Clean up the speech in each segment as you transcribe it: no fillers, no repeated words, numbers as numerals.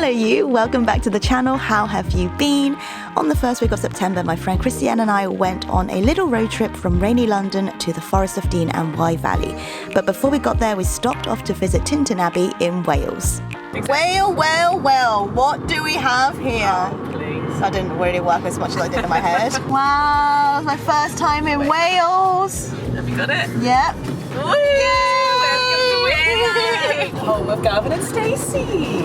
Hello you, welcome back to the channel. How have you been? On the first week of September, my friend Christiane and I went on a little road trip from rainy London to the Forest of Dean and Wye Valley. But before we got there, we stopped off to visit Tintern Abbey in Wales. Well, what do we have here? Please. That didn't really work as much as I did in my head. Wow, it's my first time in Wales. Have you got it? Yep. Home of Gavin and Stacey.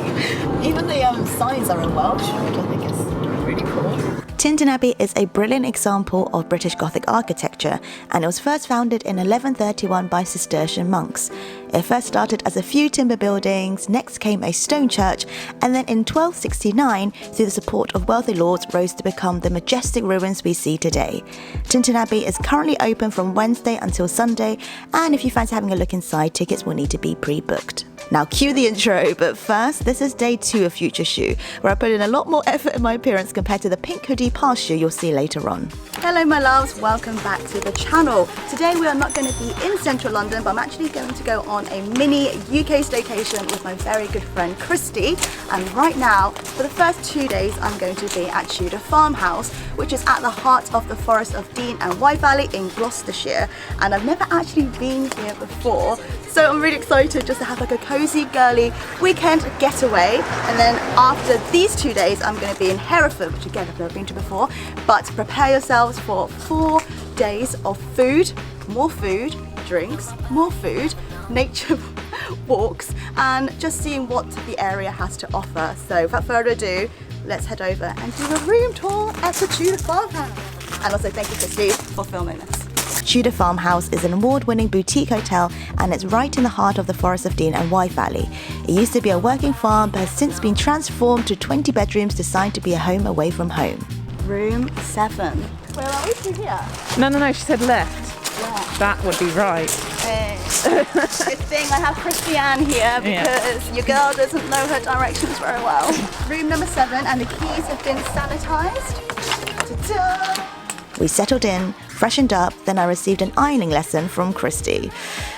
Even the signs are in Welsh, which I think is Really cool. Tintern Abbey is a brilliant example of British Gothic architecture, and it was first founded in 1131 by Cistercian monks. It first started as a few timber buildings, next came a stone church, and then in 1269, through the support of wealthy lords, rose to become the majestic ruins we see today. Tintern Abbey is currently open from Wednesday until Sunday, and if you fancy having a look inside, tickets will need to be pre-booked. Now cue the intro, but first, this is day 2 of Future Shoe, where I put in a lot more effort in my appearance compared to the pink hoodie past shoe you'll see later on. Hello my loves, welcome back to the channel. Today we are not going to be in central London, but I'm actually going to go on a mini UK staycation with my very good friend Christy. And right now, for the first 2 days, I'm going to be at Tudor Farmhouse, which is at the heart of the Forest of Dean and Wye Valley in Gloucestershire. And I've never actually been here before, so I'm really excited just to have like a cozy, girly weekend getaway. And then after these 2 days, I'm going to be in Hereford, which again I've never been to before. But prepare yourselves for 4 days of food, drinks, more food, nature walks, and just seeing what the area has to offer. So without further ado, let's head over and do a room tour at the Tudor Farmhouse. And also thank you Christy for filming this. Tudor Farmhouse is an award-winning boutique hotel, and it's right in the heart of the Forest of Dean and Wye Valley. It used to be a working farm but has since been transformed to 20 bedrooms designed to be a home away from home. Room 7. Where are we? Through here? No, she said left. Yeah. That would be right. Hey. Good thing I have Christiane here because your girl doesn't know her directions very well. Room number 7, and the keys have been sanitised. Ta-da! We settled in, freshened up, then I received an ironing lesson from Christy.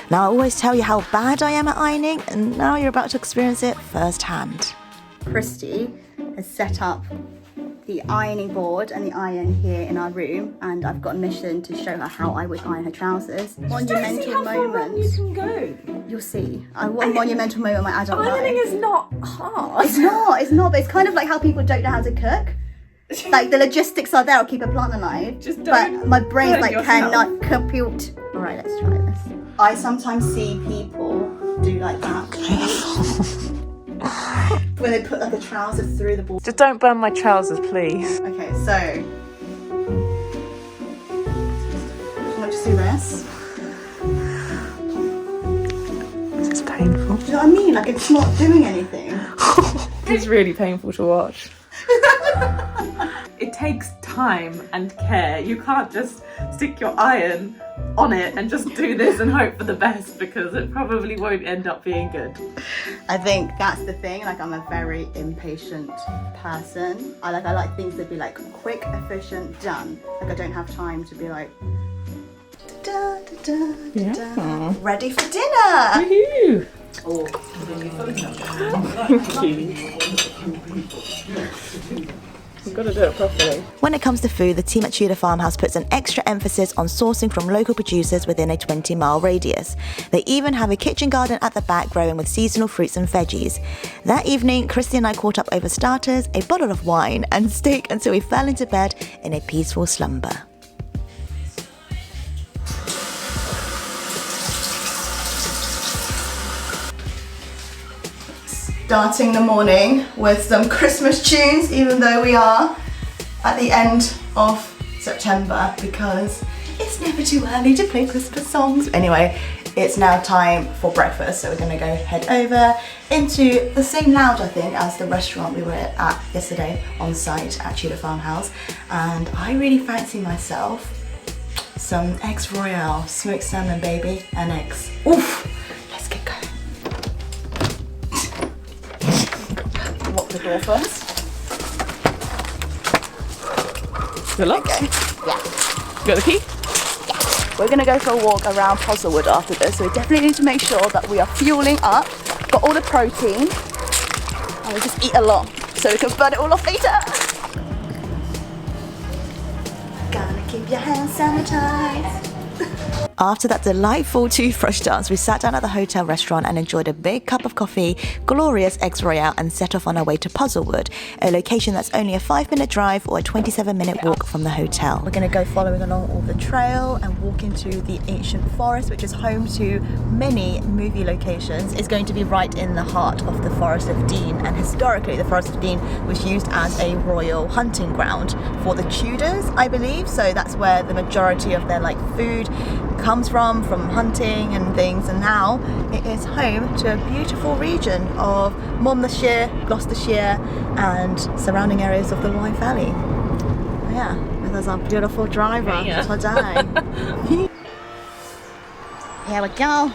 Now I always tell you how bad I am at ironing, and now you're about to experience it firsthand. Christy has set up the ironing board and the iron here in our room, and I've got a mission to show her how I would iron her trousers. Monumental moment. You can go. You'll see. What a monumental moment in my adult life. Ironing is not hard. It's not, but it's kind of like how people don't know how to cook. Like the logistics are there, I'll keep a plant alive, Just but don't my brain's like yourself. cannot compute. Alright, let's try this. I sometimes see people do like that. When they put like a trouser through the board. Just don't burn my trousers, please. Okay, so want to see this? This is painful. Do you know what I mean? Like it's not doing anything. It's really painful to watch. It takes time and care. You can't just stick your iron on it and just do this and hope for the best, because it probably won't end up being good. I think that's the thing, like I'm a very impatient person. I like things to be like quick, efficient, done. Like I don't have time to be like da, da, da, da, da. Ready for dinner. Woohoo! Oh, Thank you. You've got to do it properly. when it comes to food, the team at Tudor Farmhouse puts an extra emphasis on sourcing from local producers within a 20-mile radius. They even have a kitchen garden at the back growing with seasonal fruits and veggies. That evening, Christy and I caught up over starters, a bottle of wine, and steak until we fell into bed in a peaceful slumber. Starting the morning with some Christmas tunes, even though we are at the end of September, because it's never too early to play Christmas songs. Anyway, it's now time for breakfast, so we're gonna go head over into the same lounge, I think, as the restaurant we were at yesterday on site at Tudor Farmhouse. And I really fancy myself some eggs royale, smoked salmon, baby, and eggs. Oof, let's get going. Lock the door first. Good luck. Okay. Yeah. You got the key? Yeah. We're gonna go for a walk around Puzzlewood after this, so we definitely need to make sure that we are fueling up, got all the protein, I will just eat a lot so we can burn it all off later. Gotta keep your hands sanitized. After that delightful toothbrush dance, we sat down at the hotel restaurant and enjoyed a big cup of coffee, glorious eggs royale, and set off on our way to Puzzlewood, a location that's only a 5-minute drive or a 27-minute walk from the hotel. We're going to go following along all the trail and walk into the ancient forest, which is home to many movie locations. It's going to be right in the heart of the Forest of Dean, and historically the Forest of Dean was used as a royal hunting ground for the Tudors, I believe, so that's where the majority of their food comes from hunting and things, and now it is home to a beautiful region of Monmouthshire, Gloucestershire and surrounding areas of the Wye Valley. Yeah, there's our beautiful driver today. Here we go.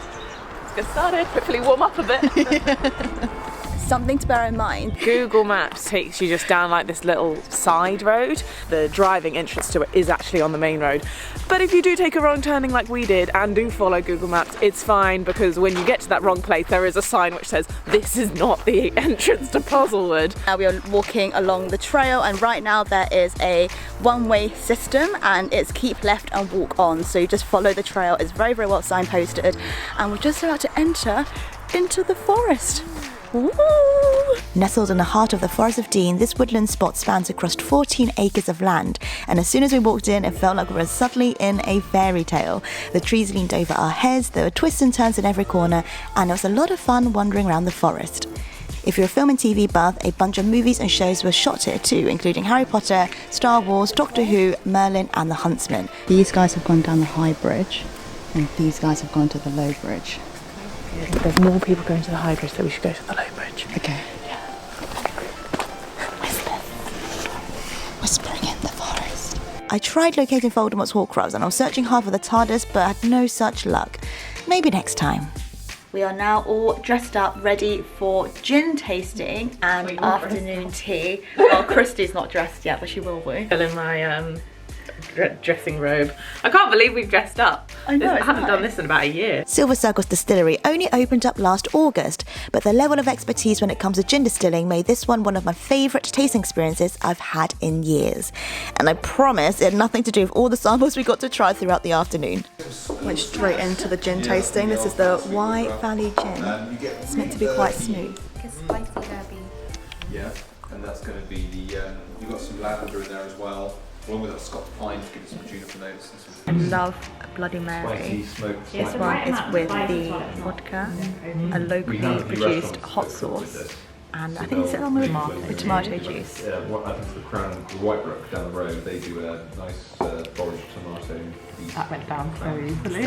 Let's get started, hopefully warm up a bit. Something to bear in mind. Google Maps takes you just down this little side road. The driving entrance to it is actually on the main road. But if you do take a wrong turning like we did and do follow Google Maps, it's fine, because when you get to that wrong place, there is a sign which says, this is not the entrance to Puzzlewood. Now we are walking along the trail, and right now there is a one-way system and it's keep left and walk on. So you just follow the trail. It's very, very well signposted, and we're just about to enter into the forest. Ooh. Nestled in the heart of the Forest of Dean, this woodland spot spans across 14 acres of land, and as soon as we walked in, it felt like we were suddenly in a fairy tale. The trees leaned over our heads, there were twists and turns in every corner, and it was a lot of fun wandering around the forest. If you're a film and TV buff, a bunch of movies and shows were shot here too, including Harry Potter, Star Wars, Doctor Who, Merlin and The Huntsman. These guys have gone down the high bridge, and these guys have gone to the low bridge. There's more people going to the high bridge, so we should go to the low bridge. Okay. Yeah. Whispering in the forest. I tried locating Voldemort's Horcrux and I was searching hard for the TARDIS, but had no such luck. Maybe next time. We are now all dressed up, ready for gin tasting and afternoon tea. Well, Christy's not dressed yet, but she will be. Still in my dressing robe. I can't believe we've dressed up. I know, I haven't done this in about a year. Silver Circle Distillery only opened up last August, but the level of expertise when it comes to gin distilling made this one of my favourite tasting experiences I've had in years. And I promise it had nothing to do with all the samples we got to try throughout the afternoon. Went straight into the gin tasting. This is the Wye Valley gin. It's meant to be quite smooth. Spicy herby. Yeah, and that's going to be the, you've got some lavender in there as well, along with that Scotch pine to give it some juniper notes. I love Bloody Mary. Spicy smoked. This one is with the vodka, a locally produced hot sauce, and I think it's along with the tomato juice. Yeah, I think the Crown, the Whitebrook down the road, they do a nice foraged tomato. That went down so easily.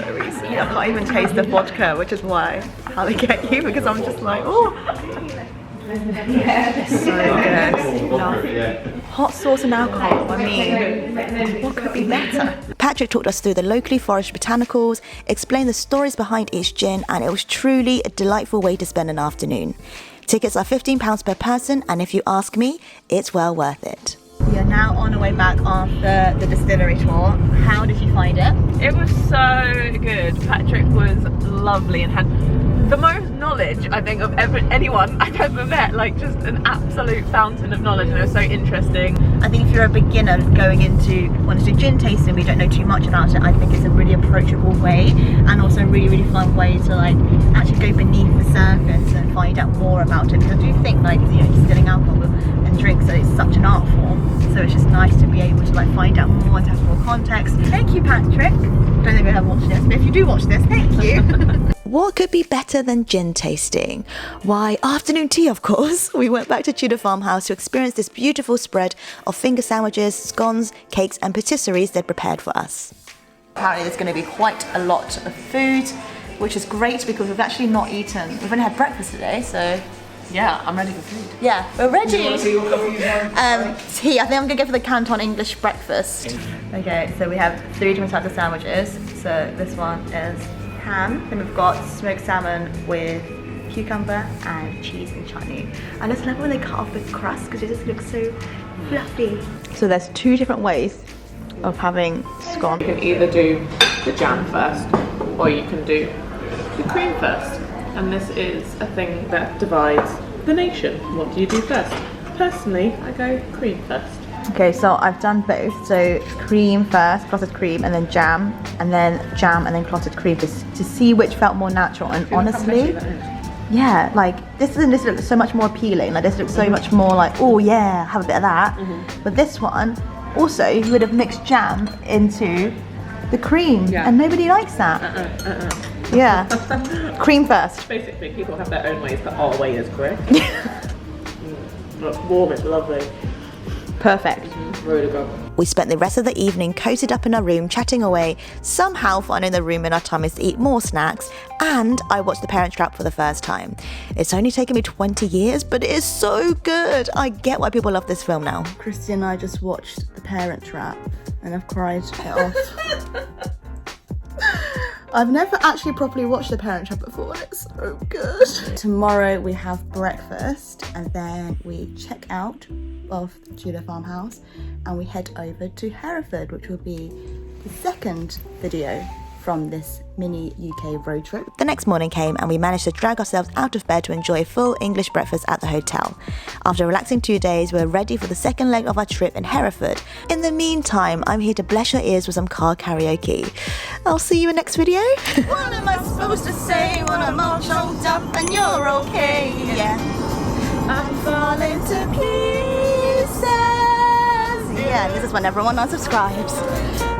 I've not even tasted the vodka, which is why how they get you, because I'm just like, oh. Yeah, so good. Hot sauce and alcohol, I mean, what could be better? Patrick talked us through the locally foraged botanicals, explained the stories behind each gin, and it was truly a delightful way to spend an afternoon. Tickets are £15 per person, and if you ask me, it's well worth it. We are now on our way back after the distillery tour. How did you find it? It was so good. Patrick was lovely and had the most knowledge, I think, of anyone I've ever met. Like, just an absolute fountain of knowledge, and it was so interesting. I think if you're a beginner going into wanting to do gin tasting, but you don't know too much about it, I think it's a really approachable way, and also a really, really fun way to actually go beneath the surface and find out more about it. Because I do think distilling alcohol and drinks, so it's such an art form. So it's just nice to be able to find out more and have more context. Thank you, Patrick. I don't think I have watched this, but if you do watch this, thank you. What could be better than gin tasting? Why, afternoon tea, of course. We went back to Tudor Farmhouse to experience this beautiful spread of finger sandwiches, scones, cakes and patisseries they'd prepared for us. Apparently there's going to be quite a lot of food, which is great because we've actually not eaten. We've only had breakfast today, so... Yeah, I'm ready for food. Yeah, we're ready. Tea, I think I'm going to go for the Canton English breakfast. Okay, so we have 3 different types of sandwiches. So this one is ham, then we've got smoked salmon with cucumber and cheese and chutney. I just love when they cut off the crust because it just looks so fluffy. So there's 2 different ways of having scone. You can either do the jam first, or you can do the cream first. And this is a thing that divides the nation. What do you do first? Personally, I go cream first. Okay, so I've done both. So cream first, clotted cream, and then jam, and then clotted cream to see which felt more natural. And honestly, yeah, like this looks so much more appealing. Like this looks so much more like, oh yeah, have a bit of that. But this one, also, you would have mixed jam into the cream, and nobody likes that. Yeah, cream first. Basically, people have their own ways, but our way is correct. Warm is lovely. Perfect. Really good. We spent the rest of the evening coated up in our room, chatting away, somehow finding the room in our tummies to eat more snacks, and I watched The Parent Trap for the first time. It's only taken me 20 years, but it is so good. I get why people love this film now. Christy and I just watched The Parent Trap, and I've cried it off. I've never actually properly watched The Parent Trap before, and it's so good. Tomorrow we have breakfast, and then we check out of Tudor Farmhouse, and we head over to Hereford, which will be the second video from this mini UK road trip. The next morning came and we managed to drag ourselves out of bed to enjoy a full English breakfast at the hotel. After a relaxing 2 days, we're ready for the second leg of our trip in Hereford. In the meantime, I'm here to bless your ears with some car karaoke. I'll see you in the next video. What am I supposed to say when I'm all choked up and you're okay? Yeah. I'm falling to pieces. Yeah, this is when everyone unsubscribes.